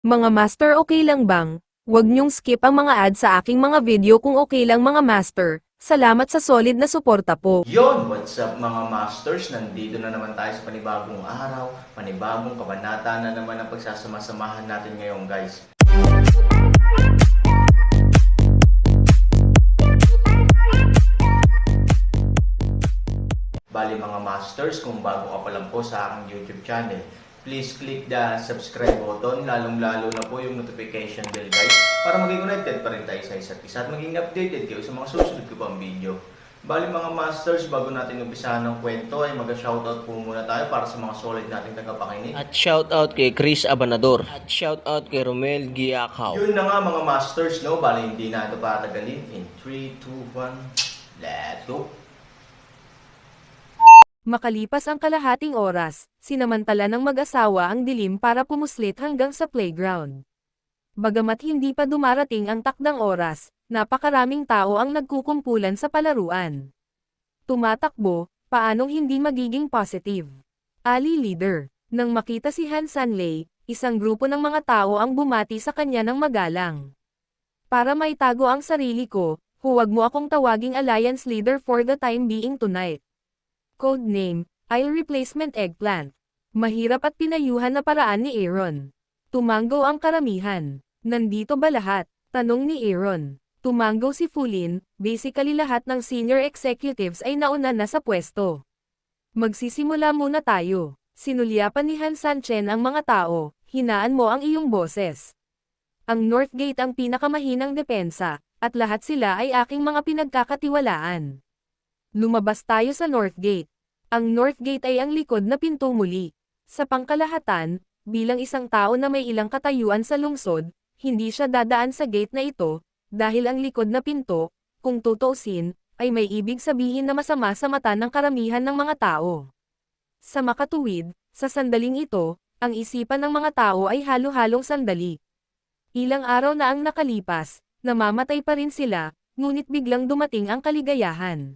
Mga master, okay lang bang? Huwag niyong skip ang mga ads sa aking mga video kung okay lang mga master. Salamat sa solid na suporta po. Yon, what's up mga masters? Nandito na naman tayo sa panibagong araw, panibagong kabanata na naman ang pagsasama-samahan natin ngayon guys. Bali mga masters, kung bago ka pa lang po sa aking YouTube channel, please click the subscribe button, lalong-lalo na po yung notification bell guys, para maging connected pa rin tayo sa isa't isa at maging updated kayo sa mga susunod ko pang video. Bali mga masters, bago natin umpisahan ng kwento ay mag-shoutout po muna tayo para sa mga solid nating tagapakinig. At shoutout kay Chris Abanador. At shoutout kay Romel Giacao. Yun na nga mga masters, no? Bali hindi na ito patagalin. In 3, 2, 1, let's go! Makalipas ang kalahating oras, sinamantala ng mag-asawa ang dilim para pumuslit hanggang sa playground. Bagamat hindi pa dumarating ang takdang oras, napakaraming tao ang nagkukumpulan sa palaruan. Tumatakbo, paanong hindi magiging positive? Ali leader, nang makita si Han Sanlei, isang grupo ng mga tao ang bumati sa kanya ng magalang. Para maitago ang sarili ko, huwag mo akong tawaging alliance leader for the time being tonight. Codename, I'll Replacement Eggplant. Mahirap at pinayuhan na paraan ni Aaron. Tumanggo ang karamihan. Nandito ba lahat? Tanong ni Aaron. Tumanggo si Fulin, basically lahat ng senior executives ay nauna na sa pwesto. Magsisimula muna tayo. Sinulyapan ni Han Sanchen ang mga tao, hinaan mo ang iyong boses. Ang Northgate ang pinakamahinang depensa, at lahat sila ay aking mga pinagkakatiwalaan. Lumabas tayo sa Northgate. Ang Northgate ay ang likod na pinto muli. Sa pangkalahatan, bilang isang tao na may ilang katayuan sa lungsod, hindi siya dadaan sa gate na ito, dahil ang likod na pinto, kung tutuusin, ay may ibig sabihin na masama sa mata ng karamihan ng mga tao. Sa makatuwid, sa sandaling ito, ang isipan ng mga tao ay halo-halong sandali. Ilang araw na ang nakalipas, namamatay pa rin sila, ngunit biglang dumating ang kaligayahan.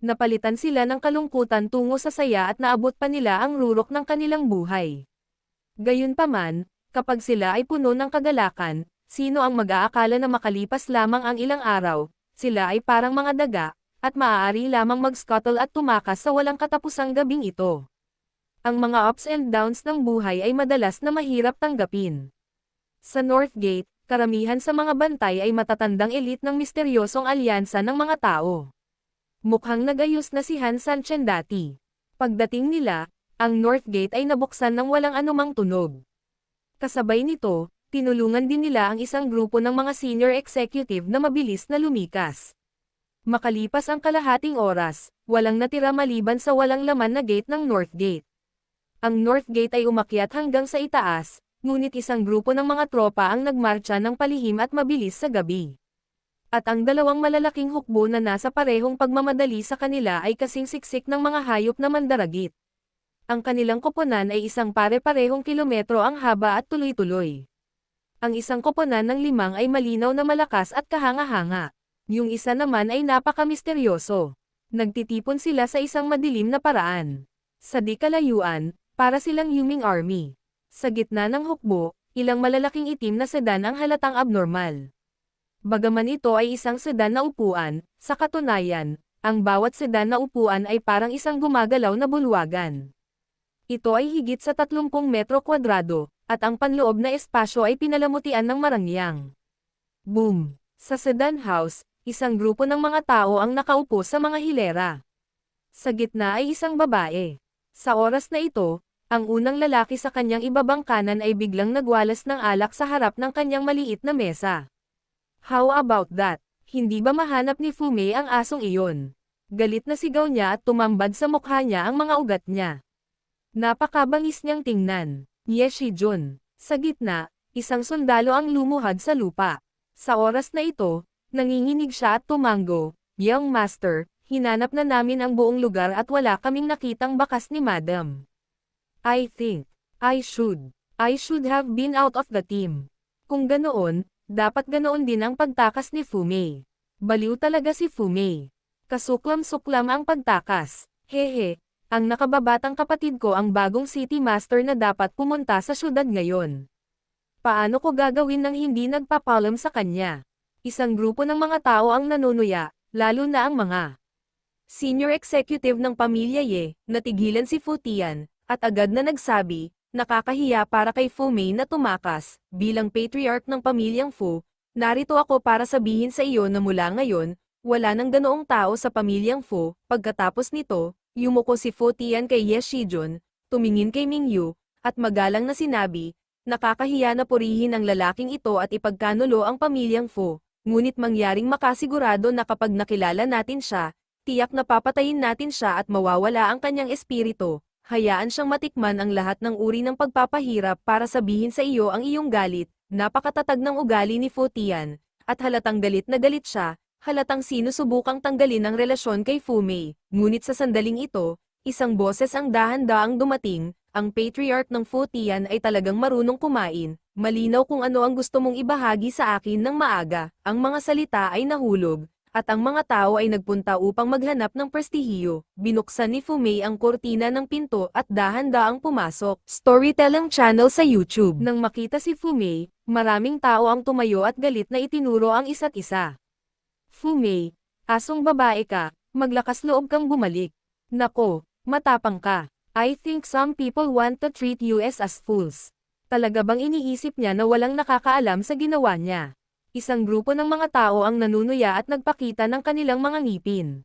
Napalitan sila ng kalungkutan tungo sa saya at naabot pa nila ang rurok ng kanilang buhay. Gayunpaman, kapag sila ay puno ng kagalakan, sino ang mag-aakala na makalipas lamang ang ilang araw, sila ay parang mga daga, at maaari lamang mag-scuttle at tumakas sa walang katapusang gabing ito. Ang mga ups and downs ng buhay ay madalas na mahirap tanggapin. Sa Northgate, karamihan sa mga bantay ay matatandang elite ng misteryosong alyansa ng mga tao. Mukhang nagayos na si Han Sanchen dati. Pagdating nila, ang Northgate ay nabuksan ng walang anumang tunog. Kasabay nito, tinulungan din nila ang isang grupo ng mga senior executive na mabilis na lumikas. Makalipas ang kalahating oras, walang natira maliban sa walang laman na gate ng Northgate. Ang Northgate ay umakyat hanggang sa itaas, ngunit isang grupo ng mga tropa ang nagmarcha ng palihim at mabilis sa gabi. At ang dalawang malalaking hukbo na nasa parehong pagmamadali sa kanila ay kasing siksik ng mga hayop na mandaragit. Ang kanilang koponan ay isang pare-parehong kilometro ang haba at tuloy-tuloy. Ang isang koponan ng limang ay malinaw na malakas at kahanga-hanga. Yung isa naman ay napaka-misteryoso. Nagtitipon sila sa isang madilim na paraan. Sa di kalayuan, para silang huming army. Sa gitna ng hukbo, ilang malalaking itim na sedan ang halatang abnormal. Bagaman ito ay isang sedan na upuan, sa katunayan, ang bawat sedan na upuan ay parang isang gumagalaw na bulwagan. Ito ay higit sa 30 metro kwadrado, at ang panloob na espasyo ay pinalamutian ng marangyang. Boom! Sa sedan house, isang grupo ng mga tao ang nakaupo sa mga hilera. Sa gitna ay isang babae. Sa oras na ito, ang unang lalaki sa kanyang ibabang kanan ay biglang nagwalas ng alak sa harap ng kanyang maliit na mesa. How about that? Hindi ba mahanap ni Fumei ang asong iyon? Galit na sigaw niya at tumambad sa mukha niya ang mga ugat niya. Napakabangis niyang tingnan. Yeshi Jun. Sa gitna, isang sundalo ang lumuhad sa lupa. Sa oras na ito, nanginginig siya at tumanggo, "Young Master, hinanap na namin ang buong lugar at wala kaming nakitang bakas ni Madam. I think, I should have been out of the team." Kung ganoon, dapat ganoon din ang pagtakas ni Fumei. Baliw talaga si Fumei. Kasuklam-suklam ang pagtakas. Hehe, ang nakababatang kapatid ko ang bagong city master na dapat pumunta sa syudad ngayon. Paano ko gagawin nang hindi nagpapaalam sa kanya? Isang grupo ng mga tao ang nanunuya, lalo na ang mga senior executive ng pamilya Ye, natigilan si Fu Tian, at agad na nagsabi, nakakahiya para kay Fu Mei na tumakas, bilang patriarch ng pamilyang Fu, narito ako para sabihin sa iyo na mula ngayon, wala nang ganoong tao sa pamilyang Fu. Pagkatapos nito, yumuko si Fu Tian kay Ye Shijun, tumingin kay Ming Yu, at magalang na sinabi, nakakahiya na purihin ang lalaking ito at ipagkanulo ang pamilyang Fu. Ngunit mangyaring makasigurado na kapag nakilala natin siya, tiyak na papatayin natin siya at mawawala ang kanyang espiritu. Hayaan siyang matikman ang lahat ng uri ng pagpapahirap para sabihin sa iyo ang iyong galit. Napakatatag ng ugali ni Fu Tian, at halatang galit na galit siya, halatang sinusubukang tanggalin ang relasyon kay Fu Mei. Ngunit sa sandaling ito, isang boses ang dahan-daang dumating, ang patriarch ng Fu Tian ay talagang marunong kumain. Malinaw kung ano ang gusto mong ibahagi sa akin ng maaga. Ang mga salita ay nahulog, at ang mga tao ay nagpunta upang maghanap ng prestihiyo. Binuksan ni Fu Mei ang kortina ng pinto at dahan-daang pumasok. Storytelling channel sa YouTube. Nang makita si Fu Mei, maraming tao ang tumayo at galit na itinuro ang isa't isa. Fu Mei, asong babae ka, maglakas loob kang bumalik. Nako, matapang ka. I think some people want to treat you as fools. Talaga bang iniisip niya na walang nakakaalam sa ginawa niya? Isang grupo ng mga tao ang nanunuya at nagpakita ng kanilang mga ngipin.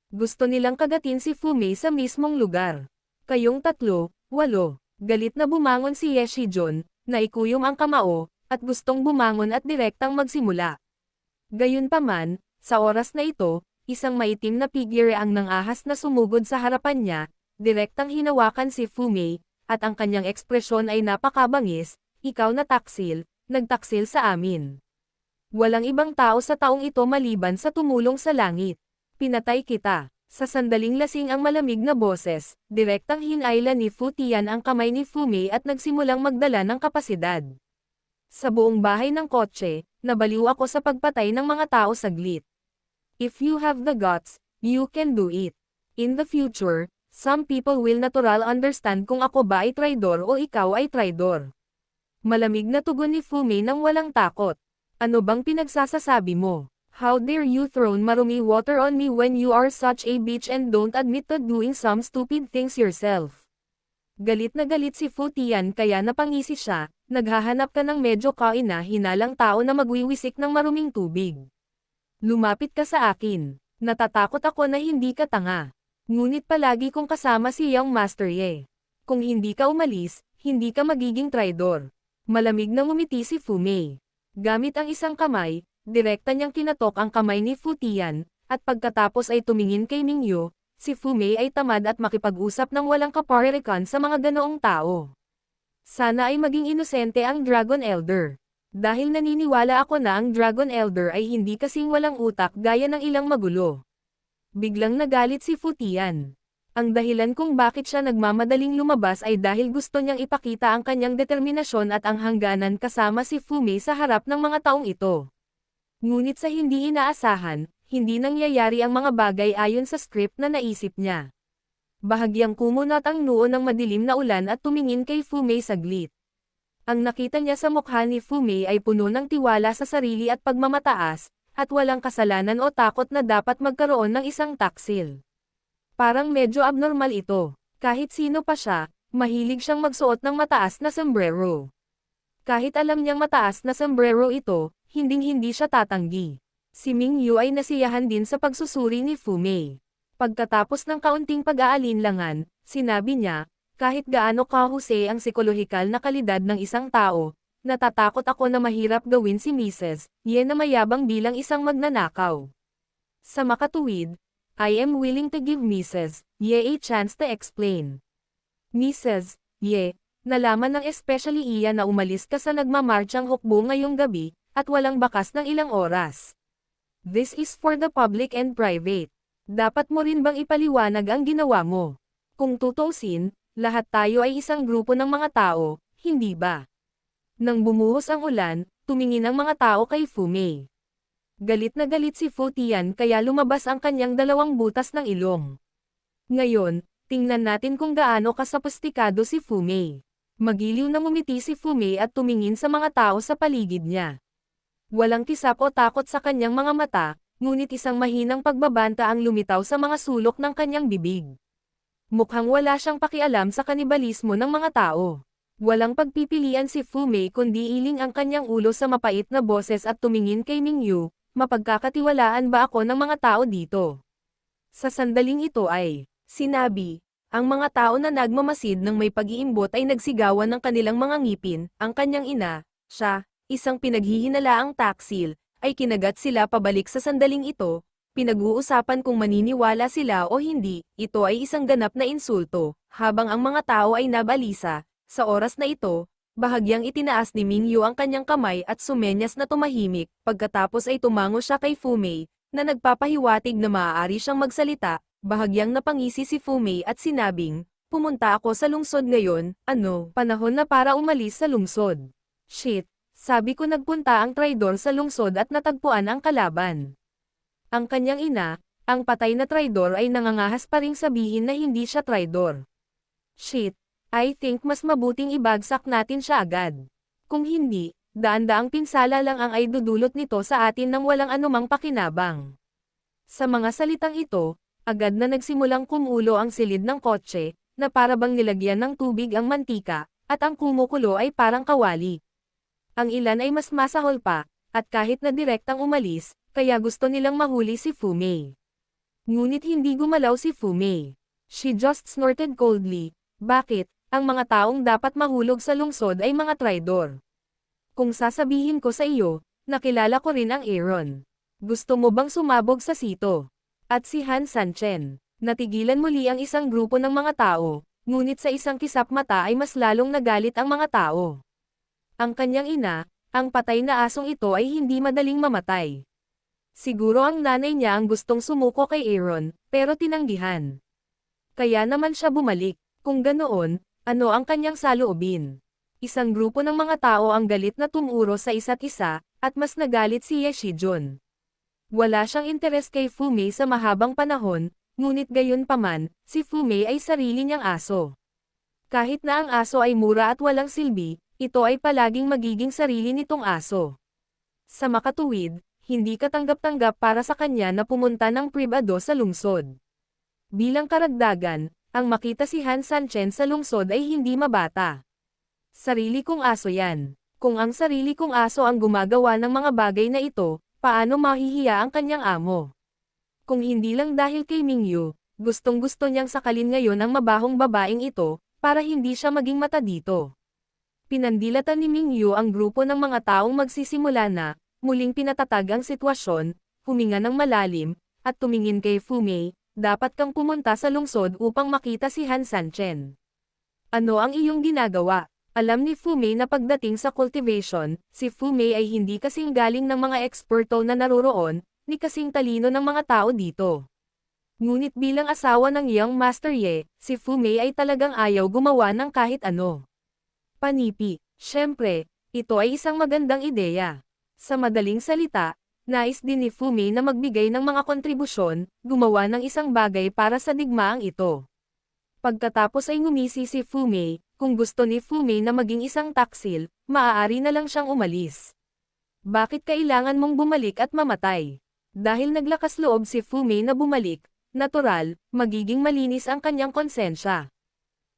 Gusto nilang kagatin si Fu Mei sa mismong lugar. Kayong tatlo, 8. Galit na bumangon si Ye Shijun, naikuyom ang kamao, at gustong bumangon at direktang magsimula. Gayunpaman, sa oras na ito, isang maitim na figure ang nangahas na sumugod sa harapan niya, direktang hinawakan si Fu Mei, at ang kanyang ekspresyon ay napakabangis, ikaw na taksil, nagtaksil sa amin. Walang ibang tao sa taong ito maliban sa tumulong sa langit. Pinatay kita. Sa sandaling lasing ang malamig na boses, direktang hinayla ni Fu Tian ang kamay ni Fu Mei at nagsimulang magdala ng kapasidad. Sa buong bahay ng kotse, nabaliw ako sa pagpatay ng mga tao saglit. If you have the guts, you can do it. In the future, some people will natural understand kung ako ba ay traidor o ikaw ay traidor. Malamig na tugon ni Fu Mei nang walang takot. Ano bang pinagsasasabi mo? How dare you throw marumi water on me when you are such a bitch and don't admit to doing some stupid things yourself? Galit na galit si Fu Tian kaya napangisi siya, naghahanap ka ng medyo kaina-hinalang tao na magwiwisik ng maruming tubig. Lumapit ka sa akin. Natatakot ako na hindi ka tanga. Ngunit palagi kong kasama si Young Master Ye. Kung hindi ka umalis, hindi ka magiging traidor. Malamig na ngumiti si Fu Mei. Gamit ang isang kamay, direkta niyang kinatok ang kamay ni Fu Tian, at pagkatapos ay tumingin kay Ming Yu, si Fu Mei ay tamad at makipag-usap ng walang kaparirikan sa mga ganoong tao. Sana ay maging inosente ang Dragon Elder. Dahil naniniwala ako na ang Dragon Elder ay hindi kasing walang utak gaya ng ilang magulo. Biglang nagalit si Fu Tian. Ang dahilan kung bakit siya nagmamadaling lumabas ay dahil gusto niyang ipakita ang kanyang determinasyon at ang hangganan kasama si Fu Mei sa harap ng mga taong ito. Ngunit sa hindi inaasahan, hindi nangyayari ang mga bagay ayon sa script na naisip niya. Bahagyang kumunat ang noo ng madilim na ulan at tumingin kay Fu Mei saglit. Ang nakita niya sa mukha ni Fu Mei ay puno ng tiwala sa sarili at pagmamataas, at walang kasalanan o takot na dapat magkaroon ng isang taksil. Parang medyo abnormal ito. Kahit sino pa siya, mahilig siyang magsuot ng mataas na sombrero. Kahit alam niyang mataas na sombrero ito, hinding-hindi siya tatanggi. Si Ming Yu ay nasiyahan din sa pagsusuri ni Fu Mei. Pagkatapos ng kaunting pag-aalinlangan, sinabi niya, kahit gaano kahusay ang psikolohikal na kalidad ng isang tao, natatakot ako na mahirap gawin si Mrs. Ye na mayabang bilang isang magnanakaw. Sa makatuwid, I am willing to give Mrs. Ye a chance to explain. Mrs. Ye, nalaman ng especially iya na umalis ka sa nagmamarchang hukbo ngayong gabi, at walang bakas ng ilang oras. This is for the public and private. Dapat mo rin bang ipaliwanag ang ginawa mo? Kung tutusin, lahat tayo ay isang grupo ng mga tao, hindi ba? Nang bumuhos ang ulan, tumingin ang mga tao kay Fu Mei. Galit na galit si Fu Tian kaya lumabas ang kanyang dalawang butas ng ilong. Ngayon, tingnan natin kung gaano kasophistikado si Fu Mei. Magiliw na ngumiti si Fumei at tumingin sa mga tao sa paligid niya. Walang kisap o takot sa kanyang mga mata, ngunit isang mahinang pagbabanta ang lumitaw sa mga sulok ng kanyang bibig. Mukhang wala siyang pakialam sa kanibalismo ng mga tao. Walang pagpipilian si Fumei kundi iling ang kanyang ulo sa mapait na boses at tumingin kay Mingyu, mapagkakatiwalaan ba ako ng mga tao dito? Sa sandaling ito ay, sinabi, ang mga tao na nagmamasid ng may pag-iimbot ay nagsigawan ng kanilang mga ngipin, ang kanyang ina, siya, isang pinaghihinalaang taksil, ay kinagat sila pabalik sa sandaling ito, pinag-uusapan kung maniniwala sila o hindi, ito ay isang ganap na insulto, habang ang mga tao ay nabalisa, sa oras na ito, bahagyang itinaas ni Mingyu ang kanyang kamay at sumenyas na tumahimik, pagkatapos ay tumango siya kay Fumei, na nagpapahiwatig na maaari siyang magsalita. Bahagyang napangisi si Fumei at sinabing, pumunta ako sa lungsod ngayon, ano? Panahon na para umalis sa lungsod. Shit, sabi ko nagpunta ang traidor sa lungsod at natagpuan ang kalaban. Ang kanyang ina, ang patay na traidor ay nangangahas pa ring sabihin na hindi siya traidor. Shit, I think mas mabuting ibagsak natin siya agad. Kung hindi, daan-daang pinsala lang ang ay dudulot nito sa atin nang walang anumang pakinabang. Sa mga salitang ito, agad na nagsimulang kumulo ang silid ng kotse, na parabang nilagyan ng tubig ang mantika, at ang kumukulo ay parang kawali. Ang ilan ay mas masahol pa, at kahit na direktang umalis, kaya gusto nilang mahuli si Fumei. Ngunit hindi gumalaw si Fumei. She just snorted coldly. Bakit? Ang mga taong dapat mahulog sa lungsod ay mga traidor. Kung sasabihin ko sa iyo, nakilala ko rin ang Aaron. Gusto mo bang sumabog sa sito? At si Han Sanchen, natigilan muli ang isang grupo ng mga tao, ngunit sa isang kisap mata ay mas lalong nagalit ang mga tao. Ang kanyang ina, ang patay na asong ito ay hindi madaling mamatay. Siguro ang nanay niya ang gustong sumuko kay Aaron, pero tinanggihan. Kaya naman siya bumalik. Kung ganoon, ano ang kanyang saloobin? Isang grupo ng mga tao ang galit na tumuro sa isa't isa, at mas nagalit si Ye Shijun. Wala siyang interes kay Fumei sa mahabang panahon, ngunit gayon paman, si Fumei ay sarili niyang aso. Kahit na ang aso ay mura at walang silbi, ito ay palaging magiging sarili nitong aso. Sa makatuwid, hindi katanggap-tanggap para sa kanya na pumunta ng pribado sa lungsod. Bilang karagdagan, ang makita si Han Sanchen sa lungsod ay hindi mabata. Sarili kong aso yan. Kung ang sarili kong aso ang gumagawa ng mga bagay na ito, paano mahihiya ang kanyang amo? Kung hindi lang dahil kay Mingyu, gustong-gusto niyang sakalin ngayon ang mabahong babaeng ito, para hindi siya maging mata dito. Pinandilatan ni Mingyu ang grupo ng mga taong magsisimula na, muling pinatatag ang sitwasyon, huminga ng malalim, at tumingin kay Fumei, dapat kang pumunta sa lungsod upang makita si Han Sanchen. Ano ang iyong ginagawa? Alam ni Fumei na pagdating sa cultivation, si Fumei ay hindi kasing galing ng mga eksperto na naroroon, ni kasing talino ng mga tao dito. Ngunit bilang asawa ng Young Master Ye, si Fumei ay talagang ayaw gumawa ng kahit ano. Panipi, syempre, ito ay isang magandang ideya. Sa madaling salita, nais din ni Fumei na magbigay ng mga kontribusyon, gumawa ng isang bagay para sa digmaang ito. Pagkatapos ay ngumisi si Fumei, kung gusto ni Fumei na maging isang taksil, maaari na lang siyang umalis. Bakit kailangan mong bumalik at mamatay? Dahil naglakas loob si Fumei na bumalik, natural, magiging malinis ang kanyang konsensya.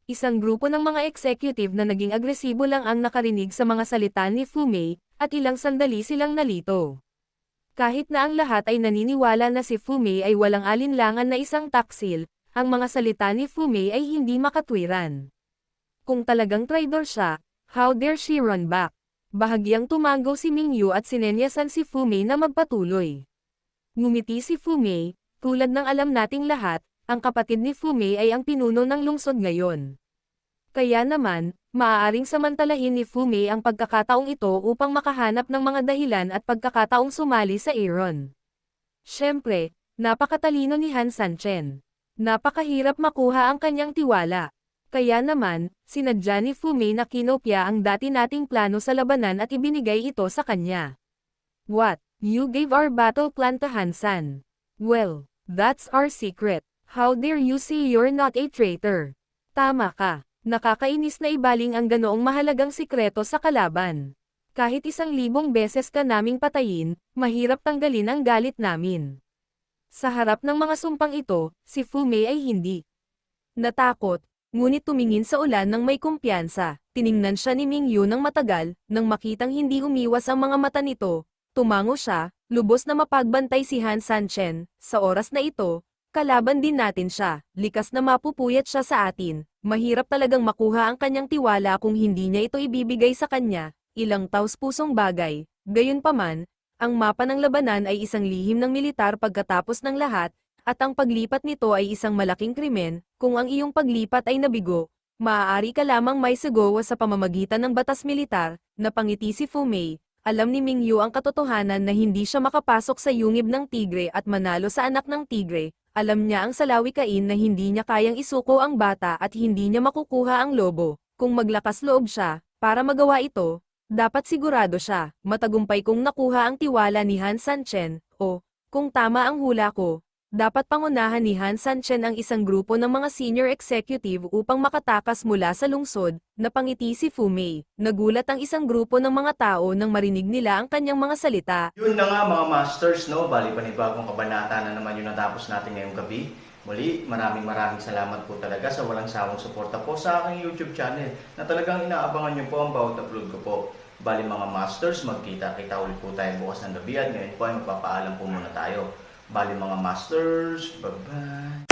Isang grupo ng mga executive na naging agresibo lang ang nakarinig sa mga salita ni Fumei, at ilang sandali silang nalito. Kahit na ang lahat ay naniniwala na si Fumei ay walang alinlangan na isang taksil, ang mga salita ni Fumei ay hindi makatwiran. Kung talagang traidor siya, how dare she run back? Bahagyang tumango si Mingyu at sinenyasan si Fumei na magpatuloy. Ngumiti si Fumei, tulad ng alam nating lahat, ang kapatid ni Fumei ay ang pinuno ng lungsod ngayon. Kaya naman, maaaring samantalahin ni Fumei ang pagkakataong ito upang makahanap ng mga dahilan at pagkakataong sumali sa Aaron. Siyempre, napakatalino ni Han Sanchen. Napakahirap makuha ang kanyang tiwala. Kaya naman, sinadya ni Fumei na kinopya ang dati nating plano sa labanan at ibinigay ito sa kanya. What? You gave our battle plan to Han San? Well, that's our secret. How dare you say you're not a traitor? Tama ka. Nakakainis na ibaling ang ganoong mahalagang sikreto sa kalaban. Kahit 1,000 beses ka naming patayin, mahirap tanggalin ang galit namin. Sa harap ng mga sumpang ito, si Fu Mei ay hindi natakot, ngunit tumingin sa ulan ng may kumpiyansa. Tiningnan siya ni Ming Yu ng matagal, nang makitang hindi umiwas ang mga mata nito. Tumango siya, lubos na mapagbantay si Han Sanchen. Sa oras na ito, kalaban din natin siya, likas na mapupuyat siya sa atin. Mahirap talagang makuha ang kanyang tiwala kung hindi niya ito ibibigay sa kanya. Ilang taus-pusong bagay. Gayunpaman, ang mapa ng labanan ay isang lihim ng militar pagkatapos ng lahat, at ang paglipat nito ay isang malaking krimen. Kung ang iyong paglipat ay nabigo, maaari ka lamang may sagawa sa pamamagitan ng batas militar. Napangiti si Fu Mei. Alam ni Ming Yu ang katotohanan na hindi siya makapasok sa yungib ng tigre at manalo sa anak ng tigre. Alam niya ang salawikain na hindi niya kayang isuko ang bata at hindi niya makukuha ang lobo. Kung maglakas loob siya, para magawa ito, dapat sigurado siya, matagumpay kung nakuha ang tiwala ni Han Sanchen, o, kung tama ang hula ko, dapat pangunahan ni Han Sanchen ang isang grupo ng mga senior executive upang makatakas mula sa lungsod. Napangiti si Fu Mei. Nagulat ang isang grupo ng mga tao nang marinig nila ang kanyang mga salita. Yun na nga mga masters, no? Bali panibagong kabanata na naman yung natapos natin ngayong gabi. Muli, maraming salamat po talaga sa walang sawang suporta po sa aking YouTube channel na talagang inaabangan nyo po ang bawat upload ko po. Bali mga masters, magkita-kita ulit po tayo bukas ng gabi at ngayon po ay magpapaalam po muna tayo. Bali mga masters, bye-bye!